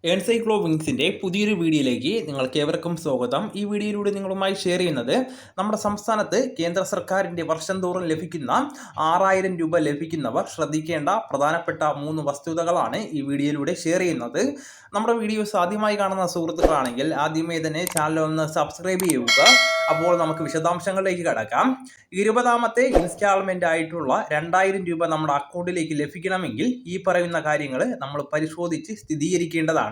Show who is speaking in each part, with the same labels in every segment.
Speaker 1: എൻസൈക്ലോവിങ്സിൻ്റെ പുതിയൊരു വീഡിയോയിലേക്ക് നിങ്ങൾക്ക് ഏവർക്കും സ്വാഗതം. ഈ വീഡിയോയിലൂടെ നിങ്ങളുമായി ഷെയർ ചെയ്യുന്നത് നമ്മുടെ സംസ്ഥാനത്ത് കേന്ദ്ര സർക്കാരിൻ്റെ വർഷം തോറും ലഭിക്കുന്ന 6000 രൂപ ലഭിക്കുന്നവർ ശ്രദ്ധിക്കേണ്ട പ്രധാനപ്പെട്ട 3 വസ്തുതകളാണ് ഈ വീഡിയോയിലൂടെ ഷെയർ ചെയ്യുന്നത്. നമ്മുടെ വീഡിയോസ് ആദ്യമായി കാണുന്ന സുഹൃത്തുക്കളാണെങ്കിൽ ആദ്യമേ തന്നെ ചാനൽ ഒന്ന് സബ്സ്ക്രൈബ് ചെയ്യുക. അപ്പോൾ നമുക്ക് വിശദാംശങ്ങളിലേക്ക് കടക്കാം. 20ാമത്തെ ഇൻസ്റ്റാൾമെൻ്റ് ആയിട്ടുള്ള 2000 രൂപ നമ്മുടെ അക്കൗണ്ടിലേക്ക് ലഭിക്കണമെങ്കിൽ ഈ പറയുന്ന കാര്യങ്ങൾ നമ്മൾ പരിശോധിച്ച് സ്ഥിരീകരിക്കേണ്ടതാണ്.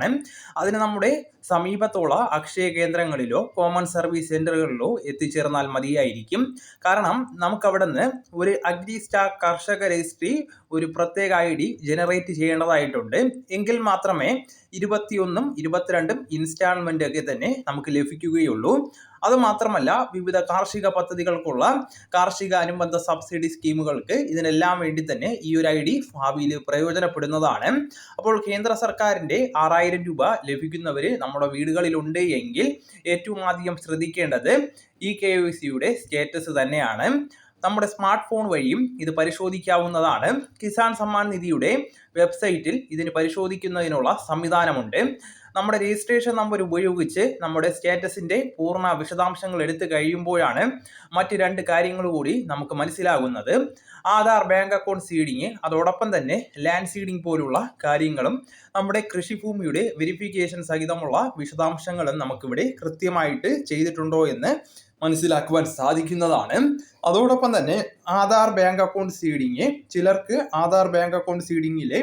Speaker 1: അതിന് നമ്മുടെ സമീപത്തുള്ള അക്ഷയ കേന്ദ്രങ്ങളിലോ കോമൺ സർവീസ് സെൻ്ററുകളിലോ എത്തിച്ചേർന്നാൽ മതിയായിരിക്കും. കാരണം നമുക്കവിടെ നിന്ന് ഒരു അഗ്രി സ്റ്റാക്ക് കർഷക രജിസ്ട്രി ഒരു പ്രത്യേക ID ജനറേറ്റ് ചെയ്യേണ്ടതായിട്ടുണ്ട്. എങ്കിൽ മാത്രമേ 21ഉം 22ഉം ഇൻസ്റ്റാൾമെൻ്റ് ഒക്കെ തന്നെ നമുക്ക് ലഭിക്കുകയുള്ളൂ. അതുമാത്രമല്ല, വിവിധ കാർഷിക പദ്ധതികൾക്കുള്ള കാർഷിക അനുബന്ധ സബ്സിഡി സ്കീമുകൾക്ക് ഇതിനെല്ലാം വേണ്ടി തന്നെ ഈ ഒരു ID ഭാവിയിൽ പ്രയോജനപ്പെടുന്നതാണ്. അപ്പോൾ കേന്ദ്ര സർക്കാരിൻ്റെ 6000 രൂപ ലഭിക്കുന്നവർ നമ്മുടെ വീടുകളിലുണ്ട് എങ്കിൽ ഏറ്റവും ആദ്യം ശ്രദ്ധിക്കേണ്ടത് ഈ KYCയുടെ സ്റ്റേറ്റസ് തന്നെയാണ്. നമ്മുടെ സ്മാർട്ട് ഫോൺ വഴിയും ഇത് പരിശോധിക്കാവുന്നതാണ്. കിസാൻ സമ്മാൻ നിധിയുടെ വെബ്സൈറ്റിൽ ഇതിന് പരിശോധിക്കുന്നതിനുള്ള സംവിധാനമുണ്ട്. നമ്മുടെ രജിസ്ട്രേഷൻ നമ്പർ ഉപയോഗിച്ച് നമ്മുടെ സ്റ്റാറ്റസിൻ്റെ പൂർണ്ണ വിശദാംശങ്ങൾ എടുത്തു കഴിയുമ്പോഴാണ് മറ്റ് 2 കാര്യങ്ങൾ കൂടി നമുക്ക് മനസ്സിലാകുന്നത്. ആധാർ, ബാങ്ക് അക്കൗണ്ട് സീഡിങ്, അതോടൊപ്പം തന്നെ ലാൻഡ് സീഡിങ് പോലുള്ള കാര്യങ്ങളും നമ്മുടെ കൃഷിഭൂമിയുടെ വെരിഫിക്കേഷൻ സഹിതമുള്ള വിശദാംശങ്ങളും നമുക്കിവിടെ കൃത്യമായിട്ട് ചെയ്തിട്ടുണ്ടോ എന്ന് മനസ്സിലാക്കുവാൻ സാധിക്കുന്നതാണ്. അതോടൊപ്പം തന്നെ ആധാർ ബാങ്ക് അക്കൗണ്ട് സീഡിങ്, ചിലർക്ക് ആധാർ ബാങ്ക് അക്കൗണ്ട് സീഡിങ്ങിലെ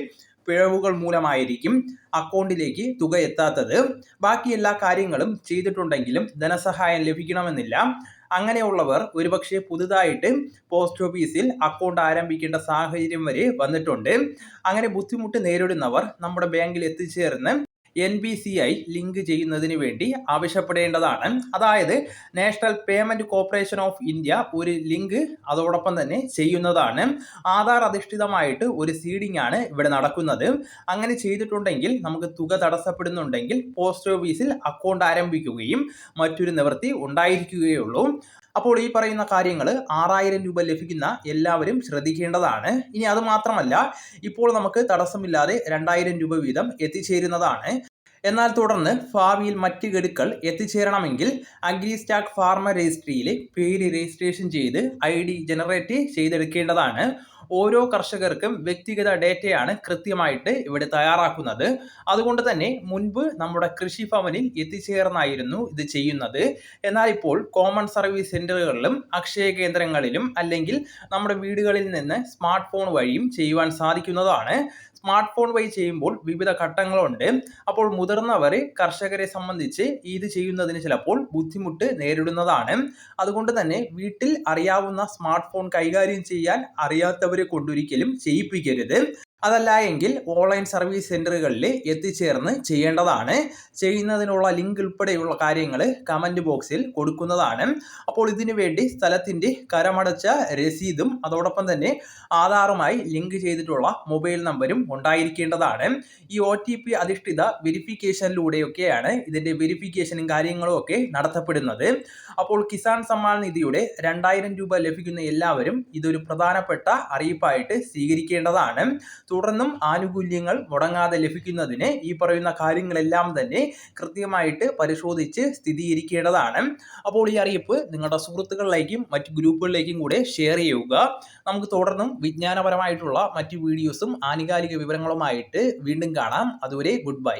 Speaker 1: പിഴവുകൾ മൂലമായിരിക്കും അക്കൗണ്ടിലേക്ക് തുക എത്താത്തത്. ബാക്കി എല്ലാ കാര്യങ്ങളും ചെയ്തിട്ടുണ്ടെങ്കിലും ധനസഹായം ലഭിക്കണമെന്നില്ല. അങ്ങനെയുള്ളവർ ഒരുപക്ഷെ പുതുതായിട്ട് പോസ്റ്റ് ഓഫീസിൽ അക്കൗണ്ട് ആരംഭിക്കേണ്ട സാഹചര്യം വരെ വന്നിട്ടുണ്ട്. അങ്ങനെ ബുദ്ധിമുട്ട് നേരിടുന്നവർ നമ്മുടെ ബാങ്കിൽ എത്തിച്ചേർന്ന് NPCI ലിങ്ക് ചെയ്യുന്നതിന് വേണ്ടി ആവശ്യപ്പെടേണ്ടതാണ്. അതായത് national payment corporation of India ഒരു ലിങ്ക് അതോടൊപ്പം തന്നെ ചെയ്യുന്നതാണ്. ആധാർ അധിഷ്ഠിതമായിട്ട് ഒരു സീഡിംഗ് ആണ് ഇവിടെ നടക്കുന്നത്. അങ്ങനെ ചെയ്തിട്ടുണ്ടെങ്കിൽ നമുക്ക് തുക തടസ്സപ്പെടുന്നുണ്ടെങ്കിൽ പോസ്റ്റ് ഓഫീസിൽ അക്കൗണ്ട് ആരംഭിക്കുകയും മറ്റൊരു നിവൃത്തി ഉണ്ടായിരിക്കുകയുള്ളൂ. അപ്പോൾ ഈ പറയുന്ന കാര്യങ്ങൾ 6000 രൂപ ലഭിക്കുന്ന എല്ലാവരും ശ്രദ്ധിക്കേണ്ടതാണ്. ഇനി അത് മാത്രമല്ല, ഇപ്പോൾ നമുക്ക് തടസ്സമില്ലാതെ 2000 രൂപ വീതം എത്തിച്ചേരുന്നതാണ്. എന്നാൽ തുടർന്ന് ഭാവിയിൽ മറ്റ് ഗഡുക്കൾ എത്തിച്ചേരണമെങ്കിൽ അഗ്രി സ്റ്റാക്ക് ഫാർമർ രജിസ്ട്രിയിൽ പേര് രജിസ്ട്രേഷൻ ചെയ്ത് ID ജനറേറ്റ് ചെയ്തെടുക്കേണ്ടതാണ്. ഓരോ കർഷകർക്കും വ്യക്തിഗത ഡേറ്റയാണ് കൃത്യമായിട്ട് ഇവിടെ തയ്യാറാക്കുന്നത്. അതുകൊണ്ട് തന്നെ മുൻപ് നമ്മുടെ കൃഷിഭവനിൽ എത്തിച്ചേർന്നായിരുന്നു ഇത് ചെയ്യുന്നത്. എന്നാൽ ഇപ്പോൾ കോമൺ സർവീസ് സെൻ്ററുകളിലും അക്ഷയ കേന്ദ്രങ്ങളിലും അല്ലെങ്കിൽ നമ്മുടെ വീടുകളിൽ നിന്ന് സ്മാർട്ട് ഫോൺ വഴിയും ചെയ്യുവാൻ സാധിക്കുന്നതാണ്. സ്മാർട്ട് ഫോൺ വഴി ചെയ്യുമ്പോൾ വിവിധ ഘട്ടങ്ങളുണ്ട്. അപ്പോൾ മുതിർന്നവർ കർഷകരെ സംബന്ധിച്ച് ഇത് ചെയ്യുന്നതിന് ചിലപ്പോൾ ബുദ്ധിമുട്ട് നേരിടുന്നതാണ്. അതുകൊണ്ട് തന്നെ വീട്ടിൽ അറിയാവുന്ന സ്മാർട്ട് ഫോൺ കൈകാര്യം ചെയ്യാൻ അറിയാത്തവരെ കൊണ്ടൊരിക്കലും ചെയ്യിപ്പിക്കരുത്. അതല്ല എങ്കിൽ ഓൺലൈൻ സർവീസ് സെൻ്ററുകളിൽ എത്തിച്ചേർന്ന് ചെയ്യേണ്ടതാണ്. ചെയ്യുന്നതിനുള്ള ലിങ്ക് ഉൾപ്പെടെയുള്ള കാര്യങ്ങൾ കമൻറ്റ് ബോക്സിൽ കൊടുക്കുന്നതാണ്. അപ്പോൾ ഇതിനു വേണ്ടി സ്ഥലത്തിൻ്റെ കരമടച്ച രസീതും അതോടൊപ്പം തന്നെ ആധാറുമായി ലിങ്ക് ചെയ്തിട്ടുള്ള മൊബൈൽ നമ്പരും ഉണ്ടായിരിക്കേണ്ടതാണ്. ഈ OTP അധിഷ്ഠിത വെരിഫിക്കേഷനിലൂടെയൊക്കെയാണ് ഇതിൻ്റെ വെരിഫിക്കേഷനും കാര്യങ്ങളും ഒക്കെ നടത്തപ്പെടുന്നത്. അപ്പോൾ കിസാൻ സമ്മാൻ നിധിയുടെ 2000 രൂപ ലഭിക്കുന്ന എല്ലാവരും ഇതൊരു പ്രധാനപ്പെട്ട അറിയിപ്പായിട്ട് സ്വീകരിക്കേണ്ടതാണ്. തുടർന്നും ആനുകൂല്യങ്ങൾ മുടങ്ങാതെ ലഭിക്കുന്നതിന് ഈ പറയുന്ന കാര്യങ്ങളെല്ലാം തന്നെ കൃത്യമായിട്ട് പരിശോധിച്ച് സ്ഥിരീകരിക്കേണ്ടതാണ്. അപ്പോൾ ഈ അറിയിപ്പ് നിങ്ങളുടെ സുഹൃത്തുക്കളിലേക്കും മറ്റ് ഗ്രൂപ്പുകളിലേക്കും കൂടെ ഷെയർ ചെയ്യുക. നമുക്ക് തുടർന്നും വിജ്ഞാനപരമായിട്ടുള്ള മറ്റ് വീഡിയോസും ആനുകാലിക വിവരങ്ങളുമായിട്ട് വീണ്ടും കാണാം. അതുവരെ ഗുഡ് ബൈ.